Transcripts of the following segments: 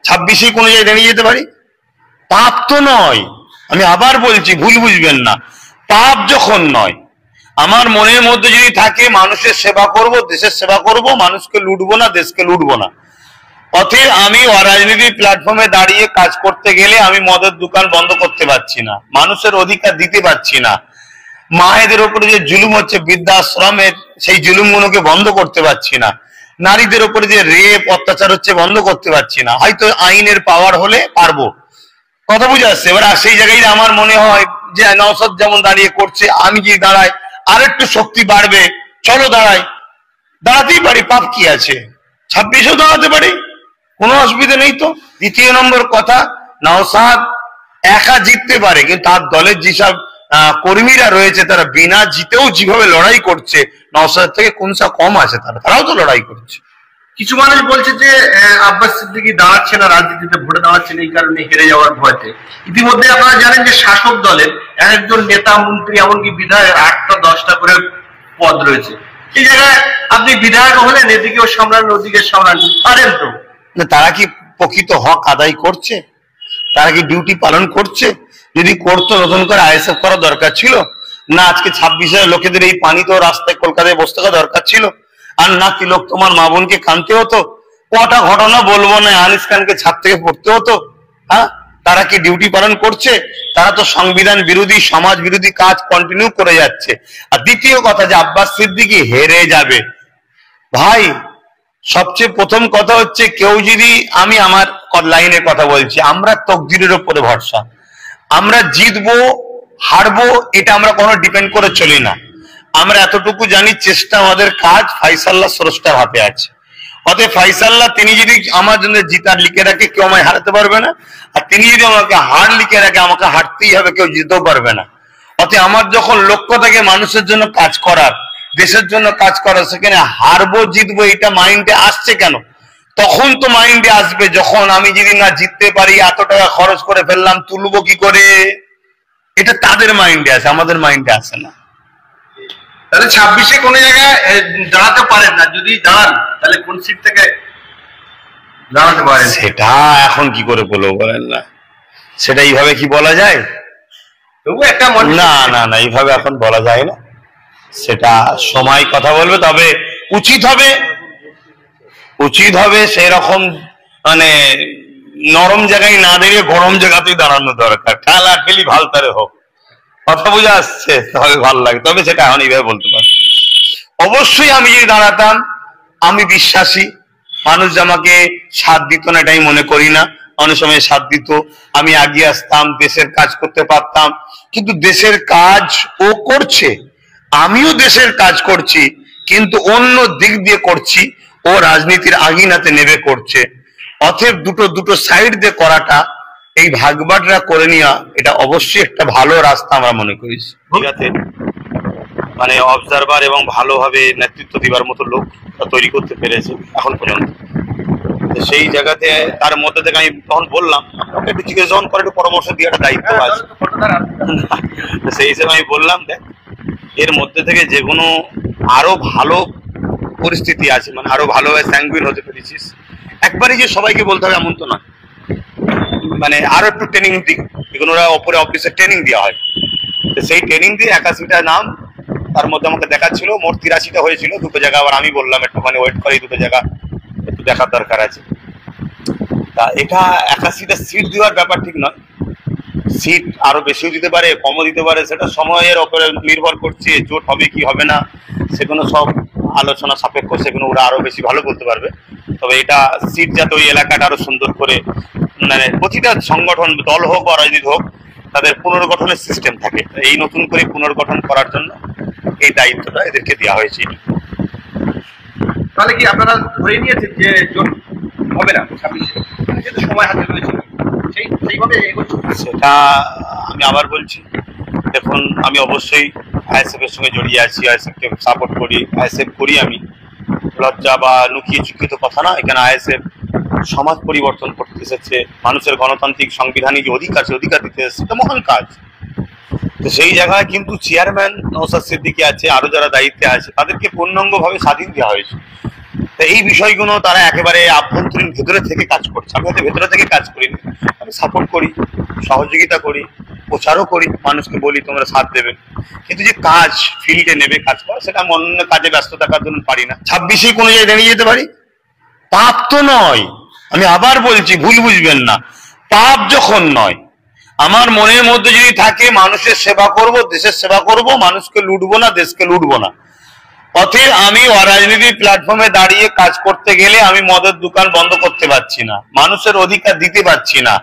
26-এ কোনো জায়গায় দাঁড়িয়ে যেতে পারি? পাপ তো নয়, আমি আবার বলছি, ভুল বুঝবেন না। পাপ যখন নয়, আমার মনের মধ্যে যদি থাকে মানুষের সেবা করব, দেশের সেবা করব, মানুষকে লুটবো না, দেশকে লুটবো না, অতএব আমি অরাজনীতির প্ল্যাটফর্মে দাঁড়িয়ে কাজ করতে গেলে আমি মদের দোকান বন্ধ করতে পারছি না, মানুষের অধিকার দিতে পারছি না, মায়েদের উপরে যে জুলুম হচ্ছে বৃদ্ধাশ্রমের সেই জুলুমগুলোকে বন্ধ করতে পারছি না, নারীদের উপরে যে রেপ অত্যাচার হচ্ছে বন্ধ করতে পারছি না। হয়তো আইনের পাওয়ার হলে পারবো, কথা বুঝে আসছে। এবার সেই জায়গায় আমার মনে হয় যে নওশাদ যেমন দাঁড়িয়ে করছে, আমি যদি দাঁড়াই আরেকটু শক্তি বাড়বে, চলো দাঁড়াই, দাঁড়াতেই পারি, পাপ কি আছে? 26-এও দাঁড়াতে পারি, কোনো অসুবিধা নেই তো। দ্বিতীয় নম্বর কথা, নওশাদ একা জিততে পারে, কিন্তু তার দলের যেসব কর্মীরা রয়েছে তারা বিনা জিতেও যেভাবে লড়াই করছে, নওশাদ থেকে কোনটা কম আছে? তারাও তো লড়াই করছে। কিছু মানুষ বলছে যে আব্বাস সিদ্দিকী দাঁড়াচ্ছে না রাজনীতিতে, ভোটে দাঁড়াচ্ছে না এই কারণে হেরে যাওয়ার ভয়তে। ইতিমধ্যে আপনারা জানেন যে শাসক দলের একজন নেতা, মন্ত্রী, এমনকি বিধায়ক 8টা 10টা করে পদ রয়েছে। এই জায়গায় আপনি বিধায়ক হলেন, এদিকেও সামলান ওদিকে সামলান, পারেন তো? তারা কি প্রকৃত হক আদায় করছে? তারা কি ডিউটি পালন করছে? যদি করতো নতুন করে আইএসএফ করা দরকার ছিল না? আজকে 26-এর লোকেদের এই পানি তো রাস্তায় কলকাতায় বসতে থাকা দরকার ছিল? আর না তিলক তোমার মা বোনকে কানতে হতো? কটা ঘটনা বলবো না, আনিস খানকে ছাদ থেকে পড়তে হতো? হ্যাঁ, তারা কি ডিউটি পালন করছে? তারা তো সংবিধান বিরোধী, সমাজ বিরোধী কাজ কন্টিনিউ করে যাচ্ছে। আর দ্বিতীয় কথা, যে আব্বাস সিদ্দিকী হেরে যাবে, ভাই সবচেয়ে প্রথম কথা হচ্ছে, কেউ যদি, আমি আমার লাইনের কথা বলছি, আমরা তকদিরের উপরে ভরসা, আমরা জিতবো হারবো এটা আমরা কোনো ডিপেন্ড করে চলি না। আমরা এতটুকু জানি, চেষ্টা আমাদের কাজ, ফাইসাল্লাহ স্রষ্টার হাতে আছে। অতএব ফাইসাল্লাহ তিনি যদি আমার জন্য জিতার লিখে রাখে, কেউ আমায় হারাতে পারবে না, আর তিনি যদি আমাকে হার লিখে রাখে, আমাকে হারতেই হবে, কেউ জিতেও পারবে না। অতএব আমার যখন লক্ষ্য থাকে মানুষের জন্য কাজ করার, দেশের জন্য কাজ করার, সেখানে হারবো জিতবো এটা মাইন্ডে আসছে কেন? তখন তো মাইন্ডে আসবে যখন আমি যদি না জিততে পারি, এত টাকা খরচ করে ফেললাম, তুলবো কি করে, এটা তাদের মাইন্ডে আছে, আমাদের মাইন্ডে আসে না। তাহলে 26-এ কোন জায়গায় দাঁড়াতে পারেন না? যদি দাঁড়ান তাহলে কোন সিট থেকে দাঁড়াতে পারেন? সেটা এখন কি করে বলবো বলেন না, সেটা এইভাবে কি বলা যায়? তবু একটা না না না, এইভাবে এখন বলা যায় না, সেটা সময় কথা বলবে। তবে উচিত হবে সেই রকম, মানে নরম জায়গায় না দাঁড়িয়ে গরম জায়গাতেই দাঁড়ানো দরকার, খেলা খেলি ভালতারে হোক, কথা বুঝে আসছে, তাহলে ভালো লাগে। তবে সেটা এখন এইভাবে বলতে পারছি। অবশ্যই আমি যদি দাঁড়াতাম, আমি বিশ্বাসী মানুষ আমাকে সাথ দিত না এটাই মনে করি না, অনেক সময় সাথ দিত, আমি এগিয়ে আসতাম, দেশের কাজ করতে পারতাম। কিন্তু দেশের কাজ ও করছে, আমিও দেশের কাজ করছি, কিন্তু অন্য দিক দিয়ে করছি, ও রাজনীতির আগিনাতে নেমে করছে। অতএব দুটো সাইড দিয়ে করাটা, এই ভাগবাটরা করে নেওয়া, এটা অবশ্যই একটা ভালো রাস্তা আমরা মনে করি। মানে অবজারভার এবং ভালোভাবে নেতৃত্ব দিবার মতো লোক তৈরি করতে পেরেছে এখন পর্যন্ত। সেই জায়গাতে তার মধ্যে থেকে আমি তখন বললাম, আপনাকে একটু জিজ্ঞেস করে একটু পরামর্শ দিয়ে একটা দায়িত্ব আছে, সেই হিসেবে আমি বললাম, দেখ এর মধ্যে থেকে যে কোনো আরো ভালো পরিস্থিতি আছে, মানে আরো ভালোভাবে স্যাঙ্গুইন হতে পেরেছিস, একবারই যে সবাইকে বলতে হবে এমন তো নয়, মানে আরো একটু ট্রেনিং দিক, এগুলোরা ওপরে অফিসে ট্রেনিং দেওয়া হয়, সেই ট্রেনিং দিয়ে 81টা নাম তার মধ্যে আমাকে দেখাচ্ছিল, মোট 83টা হয়েছিল, দুটো জায়গা আবার আমি বললাম একটুখানি ওয়েট করে, দুটো জায়গা একটু দেখার দরকার আছে। তা এটা 81টা সিট দেওয়ার ব্যাপার ঠিক নয়, সিট আরো বেশিও দিতে পারে, কমও দিতে পারে, সেটা সময়ের ওপরে নির্ভর করছে, জোট হবে কি হবে না সেগুলো সব আলোচনা সাপেক্ষ, সেগুলো ওরা আরো বেশি ভালো বলতে পারবে। তবে এটা সিট যাতে ওই এলাকাটা আরো সুন্দর করে, মানে প্রতিটা সংগঠন, দল হোক বা রাজনীতি হোক, তাদের পুনর্গঠনের সিস্টেম থাকে, এই নতুন করে পুনর্গঠন করার জন্য এই দায়িত্বটা এদেরকে দেওয়া হয়েছে। তাহলে কি আপনারা ধরে নিয়েছেন যে জোট হবে না 26-এ, যেহেতু সময় হাতে রয়েছে, সেইভাবে এগোচ্ছে? সেটা আমি আবার বলছি, দেখুন আমি অবশ্যই আইএসএফ এর সঙ্গে জড়িয়ে আছি, আইএসএফ কে সাপোর্ট করি, আইএসএফ করি, আমি লজ্জা বা লুকিয়ে চুকিয়ে তো কথা না, এখানে আইএসএফ সমাজ পরিবর্তন করতে এসেছে, মানুষের গণতান্ত্রিক সাংবিধানিক যে অধিকার, সে অধিকার দিতে এসেছে, এটা মহান কাজ। তো সেই জায়গায় কিন্তু চেয়ারম্যান নওশাদ সিদ্দিকী আছে, আরো যারা দায়িত্বে আছে, তাদেরকে পূর্ণাঙ্গভাবে স্বাধীন দেওয়া হয়েছে। তো এই বিষয়গুলো তারা একেবারে আভ্যন্তরীণ ভেতরে থেকে কাজ করছে। আমি হয়তো ভেতরে থেকে কাজ করি, আমি সাপোর্ট করি, সহযোগিতা করি, প্রচারও করি, মানুষকে বলি তোমরা সাথ দেবে, কিন্তু যে কাজ ফিল্ডে নেবে কাজ করা সেটা আমি অন্য কাজে ব্যস্ত থাকার জন্য পারি না। 26-এ কোনো জায়গায় দাঁড়িয়ে যেতে পারি, পাপ তো নয়। আমি আবার বলছি, ভুল বুঝবেন না, পাপ যখন নয়, আমার মনের মধ্যে যদি থাকে মানুষের সেবা করব, দেশের সেবা করব, মানুষকে লুটবো না, দেশকে লুটবো না, অতএব আমি অরাজনীতির প্ল্যাটফর্মে দাঁড়িয়ে কাজ করতে গেলে আমি মদের দোকান বন্ধ করতে পারছি না, মানুষের অধিকার দিতে পারছি না,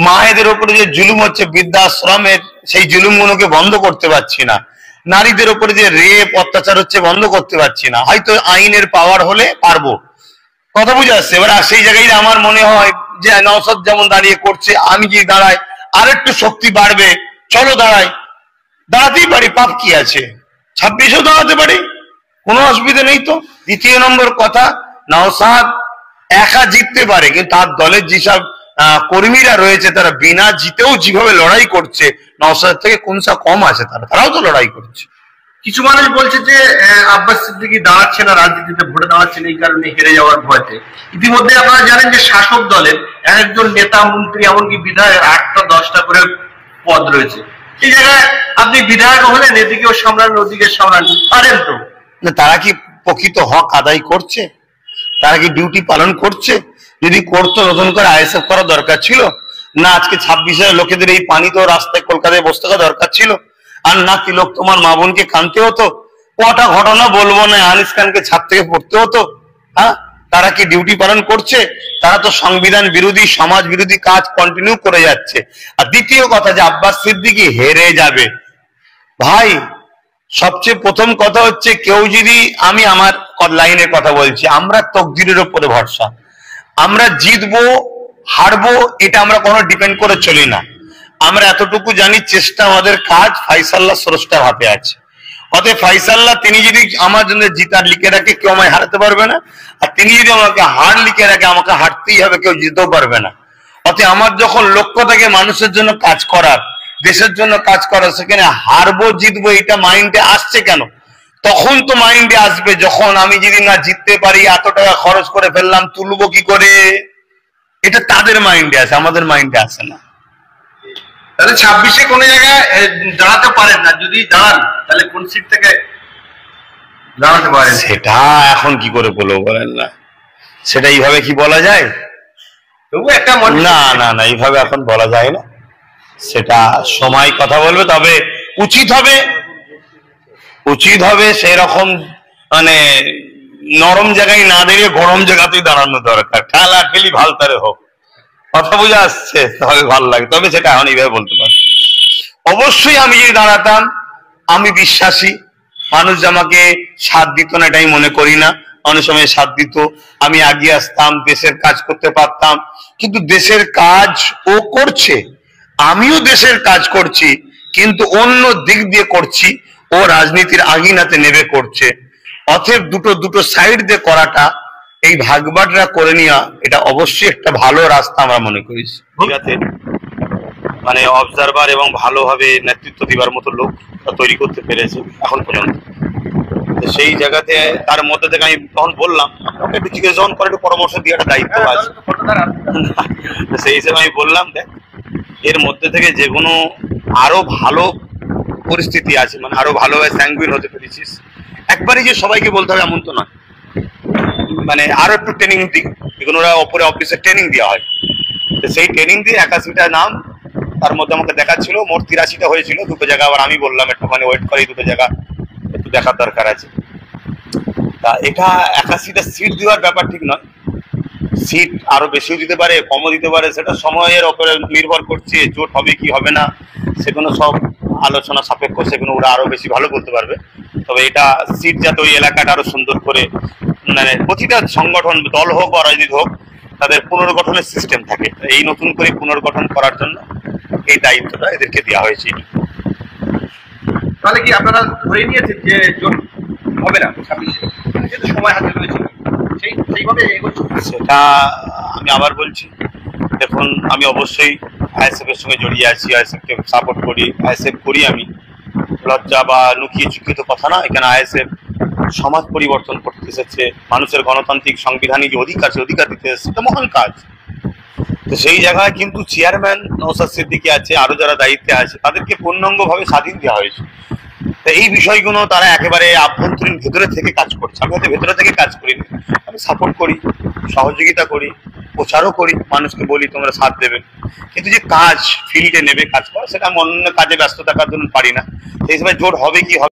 মায়েদের উপরে যে জুলুম হচ্ছে বৃদ্ধাশ্রমের সেই জুলুমগুলোকে বন্ধ করতে পারছি না, নারীদের উপরে যে রেপ অত্যাচার হচ্ছে বন্ধ করতে পারছি না। হয়তো আইনের পাওয়ার হলে পারবো, কথা বুঝে আসছে। এবার সেই জায়গায় আমার মনে হয় যে নওশাদ যেমন দাঁড়িয়ে করছে, আমি যদি দাঁড়াই আর একটু শক্তি বাড়বে, চলো দাঁড়াই, দাঁড়াতেই পারি, পাপ কি আছে, 26-এও দাঁড়াতে পারি, কোনো অসুবিধা নেই তো। দ্বিতীয় নম্বর কথা, নওশাদ একা জিততে পারে, কিন্তু তার দলের যেসব কর্মীরা রয়েছে তারা বিনা জিতেও যেভাবে লড়াই করছে, নওশাদ থেকে কোনটা কম আছে, তারাও তো লড়াই করছে। কিছু মানুষ বলছে যে আব্বাস সিদ্দিকী দাঁড়াচ্ছে না, রাজনীতিতে ভোটে দাঁড়াচ্ছেন এই কারণে হেরে যাওয়ার ভয়তে। ইতিমধ্যে আপনারা জানেন যে শাসক দলের একজন নেতা, মন্ত্রী, এমনকি বিধায়ক 8টা-10টা করে পদ রয়েছে। সেই জায়গায় আপনি বিধায়ক হলেন, এদিকেও সামলান ওদিকে সামলান, পারেন তো? না, তারা কি প্রকৃত হক আদায় করছে? তারা কি ডিউটি পালন করছে? যদি করতো নতুন করে আইএসএফ করা দরকার ছিল না? আজকে 26 লোকেদের এই পানি তো রাস্তায় কলকাতায় বসে থাকা দরকার ছিল? আর না তিলক তোমার মা বোনকে কাঁদতে হতো? কটা ঘটনা বলবো না, আনিস খানকে ছাদ থেকে পড়তে হতো? হ্যাঁ, তারা কি ডিউটি পালন করছে? তারা তো সংবিধান বিরোধী, সমাজ বিরোধী কাজ কন্টিনিউ করে যাচ্ছে। আর দ্বিতীয় কথা, যে আব্বাস সিদ্দিকী হেরে যাবে, ভাই সবচেয়ে প্রথম কথা হচ্ছে, কেউ যদি, আমি আমার লাইনের কথা বলছি, আমরা তকদিরের উপরে ভরসা, আমরা জিতবো হারবো এটা আমরা কোনো ডিপেন্ড করে চলি না। আমরা এতটুকু জানি, চেষ্টা আমাদের কাজ, ফাইসাল্লাহ স্রষ্টার হাতে আছে। অতএব ফাইসাল্লাহ তিনি যদি আমার জন্য জিতার লিখে রাখে, কেউ আমায় হারাতে পারবে না, আর তিনি যদি আমাকে হার লিখে রাখে, আমাকে হারতেই হবে, কেউ জিতেও পারবে না। অতএব আমার যখন লক্ষ্য থাকে মানুষের জন্য কাজ করার, দেশের জন্য কাজ করার, সেখানে হারবো জিতবো এটা মাইন্ডে আসছে কেন? তখন তো মাইন্ডে আসবে যখন আমি যদি না জিততে পারি, এত টাকা খরচ করে ফেললাম, তুলবো কি করে, এটা তাদের মাইন্ডে আছে, আমাদের মাইন্ডে আসে না। তাহলে 26-এ কোন জায়গায় দাঁড়াতে পারেন না, যদি দাঁড়ান তাহলে কোন সিট থেকে দাঁড়াতে পারেন? সেটা এখন কি করে বলবো বলেন না, সেটা এইভাবে কি বলা যায়? তবু একটা না না না, এইভাবে এখন বলা যায় না, সেটা সময় কথা বলবে। তবে উচিত হবে সেই রকম, মানে নরম জায়গায় না দাঁড়িয়ে গরম জায়গাতেই দাঁড়ানো দরকার, খেলা খেলি ভালতারে হোক, কথা বুঝে আসছে, তবে ভালো লাগে। তবে সেটা এখন এইভাবে বলতে পারছি। অবশ্যই আমি যদি দাঁড়াতাম, আমি বিশ্বাসী মানুষ আমাকে সাথ দিত না এটাই মনে করি না, অনেক সময় সাথ দিত, আমি এগিয়ে আসতাম, দেশের কাজ করতে পারতাম। কিন্তু দেশের কাজ ও করছে, আমিও দেশের কাজ করছি, কিন্তু অন্য দিক দিয়ে করছি, ও রাজনীতির আগিনাতে নেবে করছে। অতএব দুটো সাইড দিয়ে করাটা, এই ভাগবাটরা করে নেওয়া, এটা অবশ্যই একটা ভালো রাস্তা আমরা মনে করি। মানে অবজারভার এবং ভালোভাবে নেতৃত্ব দিবার মতো লোক তৈরি করতে পেরেছে এখন পর্যন্ত। সেই জায়গাতে তার মধ্যে থেকে আমি তখন বললাম, একটু জিজ্ঞেস করে একটু পরামর্শ দিয়ে একটা দায়িত্ব আছে, সেই হিসেবে আমি বললাম, দেখ এর মধ্যে থেকে যে কোনো আরো ভালো পরিস্থিতি আছে, মানে আরো ভালোভাবে স্যাঙ্গুইন হতে পেরেছিস। একবারই যে সবাইকে বলতে হবে এমন তো নয়, মানে আরো একটু ট্রেনিং দিই, এগুলো ওরা ওপরে অফিসে ট্রেনিং দেওয়া হয়, তো সেই ট্রেনিং দিয়ে 81টা নাম তার মধ্যে আমাকে দেখাচ্ছিল, মোট 83টা হয়েছিল। দুটো জায়গা আবার আমি বললাম একটুখানি ওয়েট করে, দুটো জায়গা একটু দেখার দরকার আছে। তা এটা 81টা সিট দেওয়ার ব্যাপার ঠিক নয়, সিট আরো বেশিও দিতে পারে, কমও দিতে পারে, সেটা সময়ের ওপরে নির্ভর করছে, জোট হবে কি হবে না সেগুলো সব আলোচনা সাপেক্ষ, সেগুলো ওরা আরো বেশি ভালো বলতে পারবে। তবে এটা সিট যাতে ওই এলাকাটা আরো সুন্দর করে, মানে প্রতিটা সংগঠন, দল হোক বা রাজনীতি হোক, তাদের পুনর্গঠনের সিস্টেম থাকে, এই নতুন করে পুনর্গঠন করার জন্য এই দায়িত্বটা এদেরকে দেওয়া হয়েছে। তাহলে কি আপনারা ধরে নিয়েছেন যে জোট হবে না 26-এ, যেহেতু সময় হাতে রয়েছে, সেইভাবে এগোচ্ছে? সেটা আমি আবার বলছি, দেখুন আমি অবশ্যই আইএসএফ এর সঙ্গে জড়িয়ে আছি, আইএসএফ কে সাপোর্ট করি, আইএসএফ করি আমি, লজ্জা বা লুকিয়ে চুকিয়ে তো কথা না, এখানে আইএসএফ সমাজ পরিবর্তন করতে এসেছে, মানুষের গণতান্ত্রিক সাংবিধানিক যে অধিকার সে অধিকার দিতে এসেছে, এটা মহান কাজ। তো সেই জায়গায় কিন্তু চেয়ারম্যান নওশাদ সিদ্দিকী আছে, আরো যারা দায়িত্বে আছে, তাদেরকে পূর্ণাঙ্গভাবে স্বাধীন দেওয়া হয়েছে। তো এই বিষয়গুলো তারা একেবারে আভ্যন্তরীণ ভেতরে থেকে কাজ করছে। আমি হয়তো ভেতরে থেকে কাজ করি না, আমি সাপোর্ট করি, সহযোগিতা করি, প্রচারও করি, মানুষকে বলি তোমরা সাথ দেবে, কিন্তু যে কাজ ফিল্ডে নেবে কাজ করা, সেটা আমি অন্য কাজে ব্যস্ত থাকার জন্য পারি না। সেই হিসেবে জোট হবে কি হবে